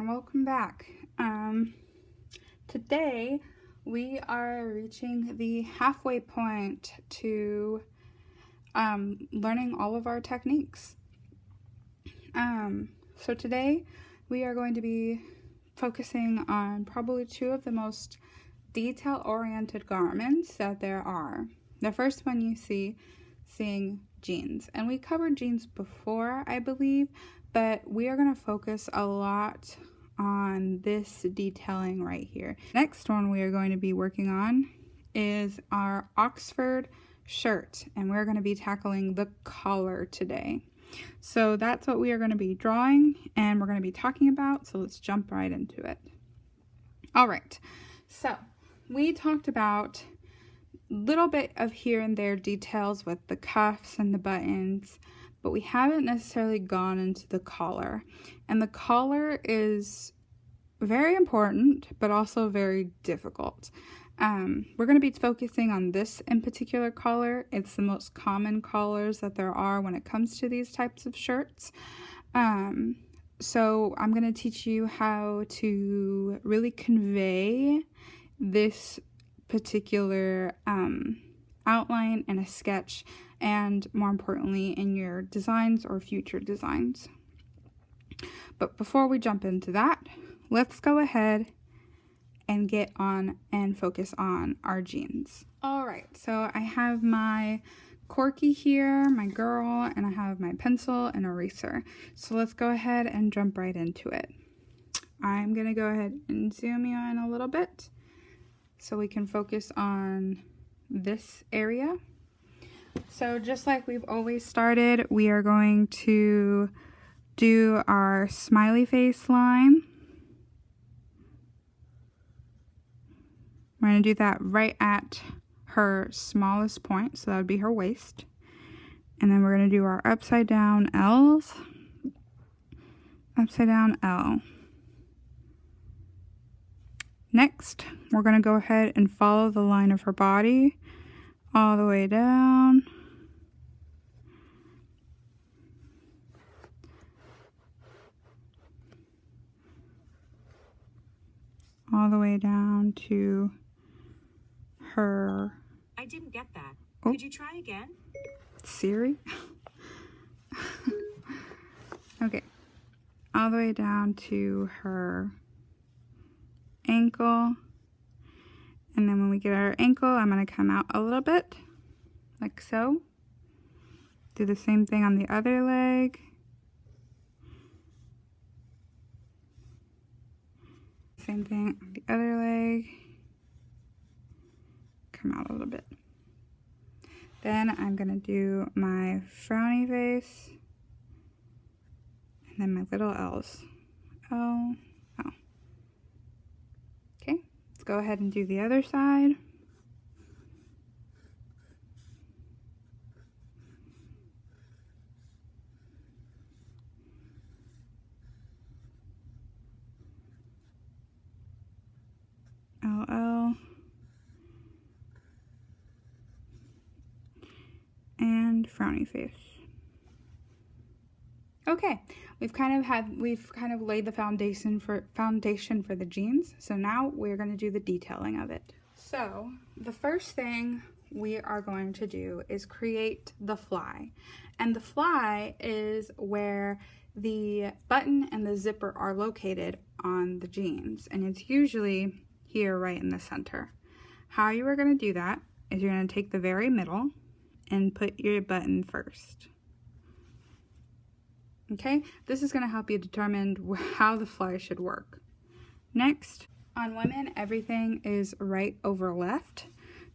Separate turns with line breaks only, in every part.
and welcome back. Today we are reaching the halfway point to learning all of our techniques. So today we are going to be focusing on probably two of the most detail-oriented garments that there are. The first one you seeing jeans, and we covered jeans before, I believe, but we are going to focus a lot on this detailing right here. Next one we are going to be working on is our Oxford shirt, and we're going to be tackling the collar today. So that's what we are going to be drawing and we're going to be talking about, so let's jump right into it. All right, so we talked about a little bit of here and there details with the cuffs and the buttons, but we haven't necessarily gone into the collar. And the collar is very important, but also very difficult. We're going to be focusing on this in particular collar. It's the most common collars that there are when it comes to these types of shirts. So I'm going to teach you how to really convey this particular outline in a sketch, and more importantly in your designs or future designs. But before we jump into that, let's go ahead and get on and focus on our jeans. All right, so I have my Corky here, my girl, and I have my pencil and eraser. So let's go ahead and jump right into it. I'm gonna go ahead and zoom you in a little bit so we can focus on this area. So just like we've always started, we are going to do our smiley face line. We're going to do that right at her smallest point, so that would be her waist. And then we're going to do our upside down L's. Upside down L. Next, we're going to go ahead and follow the line of her body all the way down. All the way down to her.
I didn't get that.
Oh.
Could you try again?
Siri? Okay. All the way down to her ankle. And then when we get our ankle, I'm going to come out a little bit, like so. Do the same thing on the other leg. Same thing on the other leg. Come out a little bit. Then I'm going to do my frowny face. And then my little L's. L, L. Okay, let's go ahead and do the other side. LL. And frowny face. Okay, we've kind of laid the foundation for the jeans. So now we're going to do the detailing of it. So the first thing we are going to do is create the fly. And the fly is where the button and the zipper are located on the jeans, and it's usually here right in the center. How you are going to do that is you're going to take the very middle and put your button first. Okay, this is going to help you determine how the fly should work. Next, on women, everything is right over left.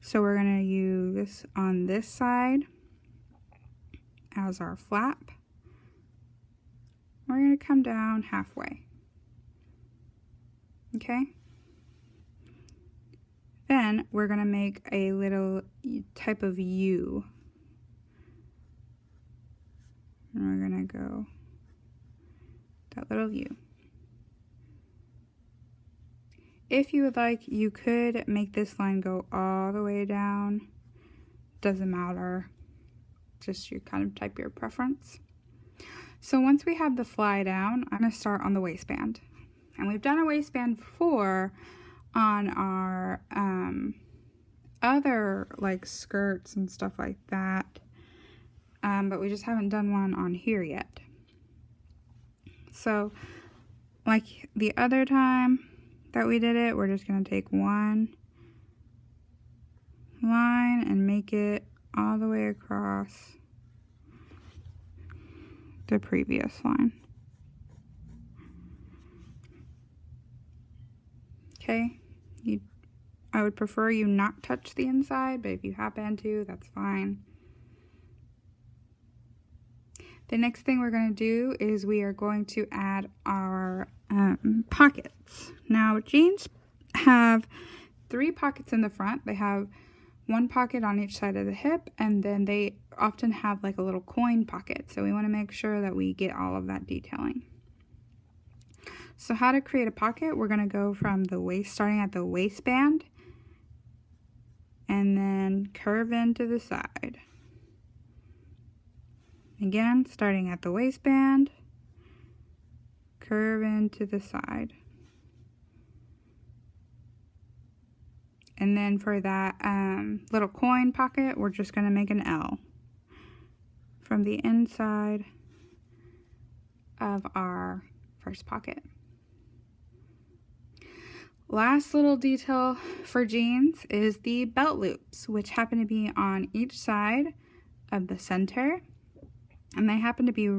So we're going to use on this side as our flap. We're going to come down halfway. Okay. Then we're going to make a little type of U. And we're going to go that little U. If you would like, you could make this line go all the way down. Doesn't matter. Just you kind of type your preference. So once we have the fly down, I'm going to start on the waistband. And we've done a waistband before on our other like skirts and stuff like that, but we just haven't done one on here yet. So like the other time that we did it, we're just going to take one line and make it all the way across the previous line. Okay, I would prefer you not touch the inside, but if you happen to, that's fine. The next thing we're going to do is we are going to add our pockets. Now, jeans have 3 pockets in the front. They have 1 pocket on each side of the hip, and then they often have like a little coin pocket. So we want to make sure that we get all of that detailing. So how to create a pocket, we're going to go from the waist, starting at the waistband, and then curve into the side. Again, starting at the waistband, curve into the side. And then for that little coin pocket, we're just going to make an L from the inside of our first pocket. Last little detail for jeans is the belt loops, which happen to be on each side of the center, and they happen to be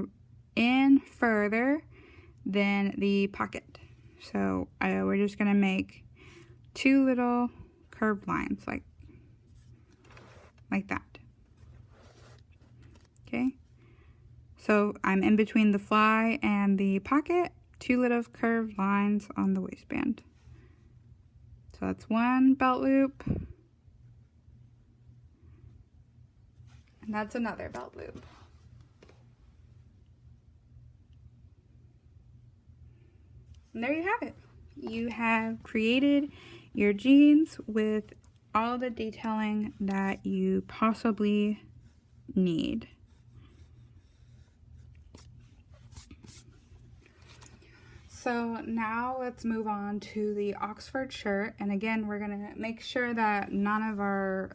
in further than the pocket. So we're just going to make 2 little curved lines like that. Okay, so I'm in between the fly and the pocket, 2 little curved lines on the waistband. So that's 1 belt loop, and that's another belt loop. And there you have it. You have created your jeans with all the detailing that you possibly need. So now let's move on to the Oxford shirt. And again, we're going to make sure that none of our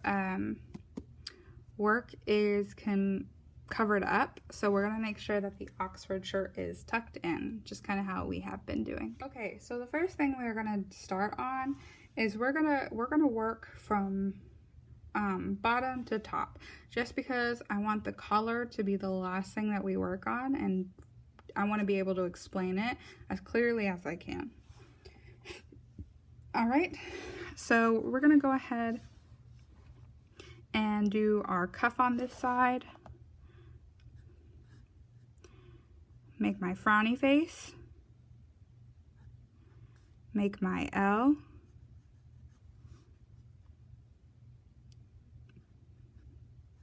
work is covered up. So we're going to make sure that the Oxford shirt is tucked in, just kind of how we have been doing. Okay, so the first thing we're going to start on is we're going to work from bottom to top, just because I want the collar to be the last thing that we work on, and I want to be able to explain it as clearly as I can. All right, so we're going to go ahead and do our cuff on this side. Make my frowny face. Make my L.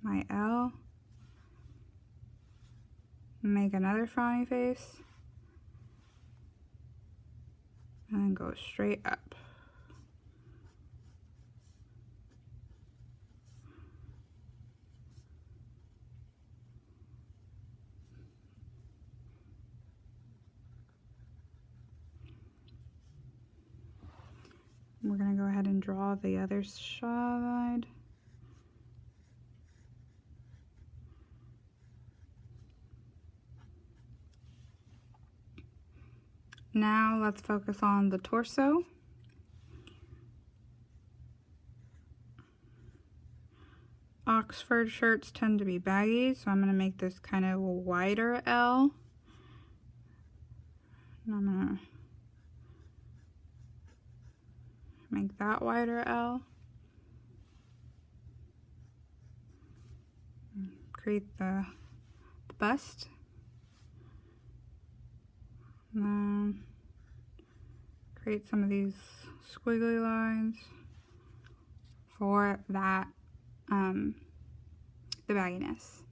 My L. Make another frowny face, and then go straight up. We're going to go ahead and draw the other side. Now let's focus on the torso. Oxford shirts tend to be baggy, so I'm going to make this kind of a wider L. And I'm going to make that wider L. Create the bust. And then create some of these squiggly lines for that, the bagginess.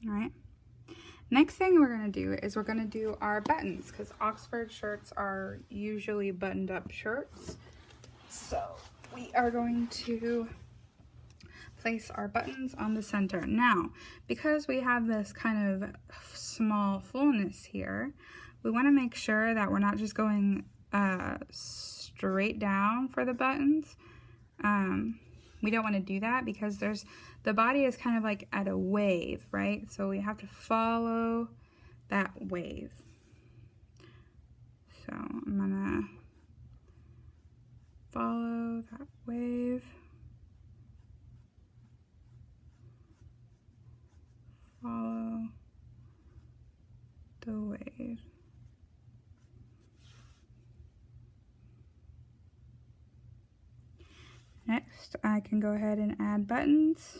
Alright. Next thing we're going to do is we're going to do our buttons, because Oxford shirts are usually buttoned up shirts. So we are going to place our buttons on the center. Now, because we have this kind of small fullness here, we want to make sure that we're not just going straight down for the buttons. We don't want to do that because the body is kind of like at a wave, right? So we have to follow that wave. So I'm gonna follow that wave. Follow the wave. Next, I can go ahead and add buttons.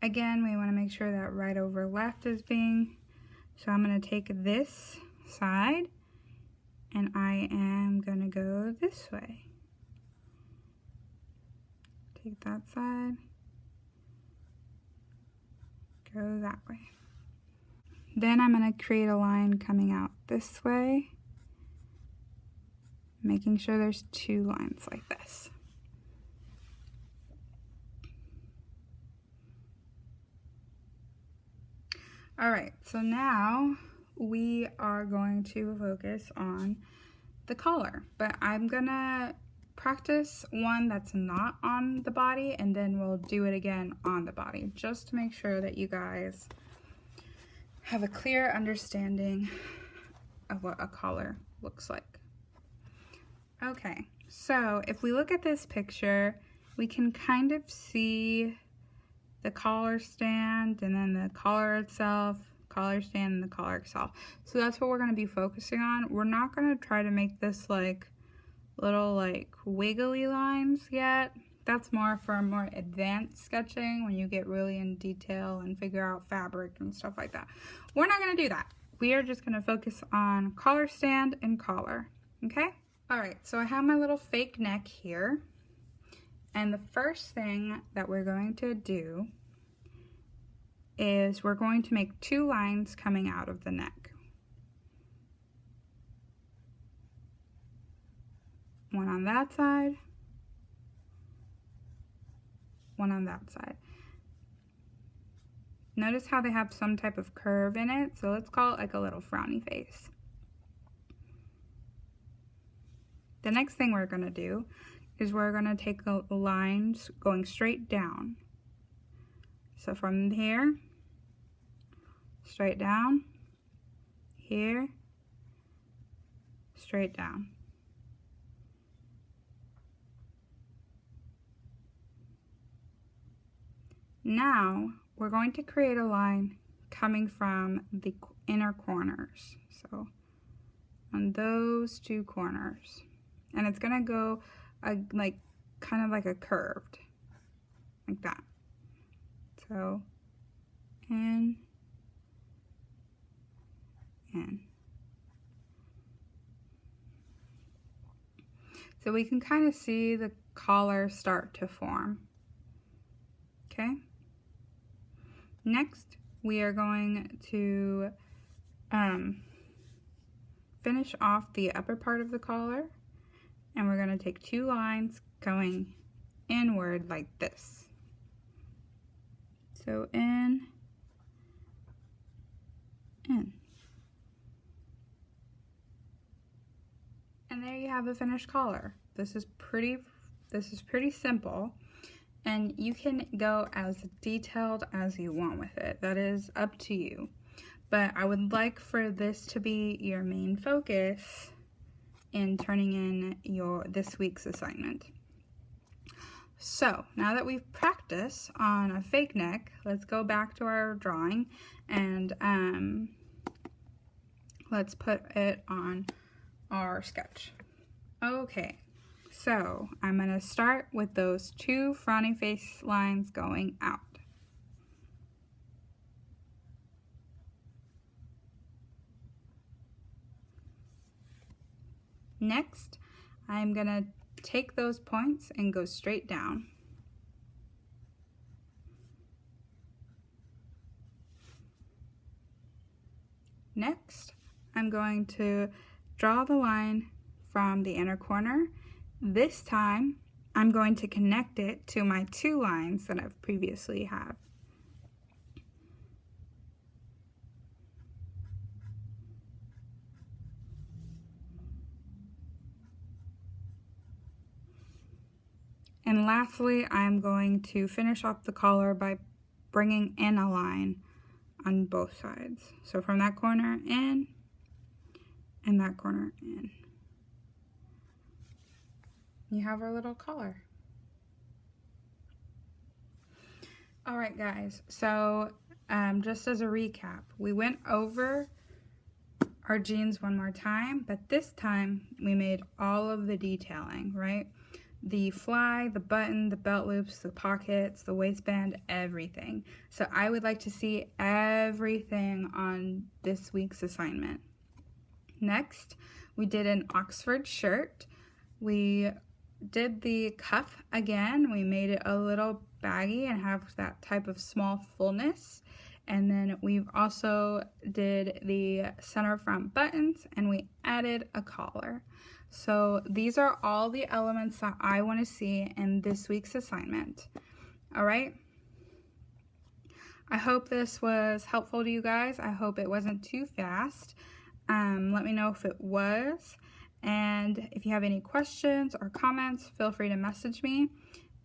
Again, we want to make sure that right over left is being, so I'm going to take this side and I am going to go this way. Take that side, go that way. Then I'm going to create a line coming out this way, making sure there's two lines like this. Alright, so now we are going to focus on the collar, but I'm gonna practice one that's not on the body and then we'll do it again on the body, just to make sure that you guys have a clear understanding of what a collar looks like. Okay, so if we look at this picture, we can kind of see the collar stand and then the collar itself, collar stand and the collar itself. So that's what we're going to be focusing on. We're not going to try to make this like little like wiggly lines yet. That's more for more advanced sketching when you get really in detail and figure out fabric and stuff like that. We're not going to do that. We are just going to focus on collar stand and collar. Okay? Alright, so I have my little fake neck here. And the first thing that we're going to do is we're going to make two lines coming out of the neck. One on that side, one on that side. Notice how they have some type of curve in it, so let's call it like a little frowny face. The next thing we're going to do is we're going to take lines going straight down. So from here, straight down, here, straight down. Now we're going to create a line coming from the inner corners. So on those two corners. And it's going to go like kind of like a curved, like that. So in. So we can kind of see the collar start to form. Okay. Next, we are going to finish off the upper part of the collar. And we're going to take two lines going inward like this. So in. And there you have a finished collar. This is pretty simple, and you can go as detailed as you want with it. That is up to you. But I would like for this to be your main focus in turning in this week's assignment. So now that we've practiced on a fake neck, let's go back to our drawing and let's put it on our sketch. Okay, so I'm going to start with those two frowny face lines going out. Next, I'm going to take those points and go straight down. Next, I'm going to draw the line from the inner corner. This time, I'm going to connect it to my 2 lines that I've previously had. And lastly, I'm going to finish off the collar by bringing in a line on both sides. So from that corner in, and that corner in. You have our little collar. All right, guys, so just as a recap, we went over our jeans one more time, but this time we made all of the detailing, right? The fly, the button, the belt loops, the pockets, the waistband, everything. So I would like to see everything on this week's assignment. Next, we did an Oxford shirt. We did the cuff again. We made it a little baggy and have that type of small fullness. And then we've also did the center front buttons, and we added a collar. So these are all the elements that I want to see in this week's assignment. All right. I hope this was helpful to you guys. I hope it wasn't too fast. Let me know if it was. And if you have any questions or comments, feel free to message me.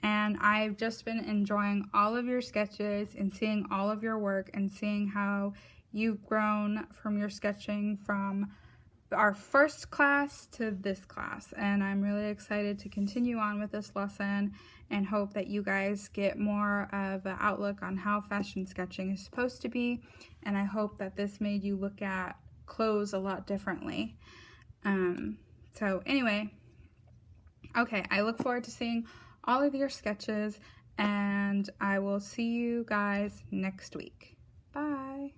And I've just been enjoying all of your sketches and seeing all of your work and seeing how you've grown from your sketching from our first class to this class. And I'm really excited to continue on with this lesson and hope that you guys get more of an outlook on how fashion sketching is supposed to be. And I hope that this made you look at clothes a lot differently. So anyway, okay, I look forward to seeing all of your sketches, and I will see you guys next week. Bye.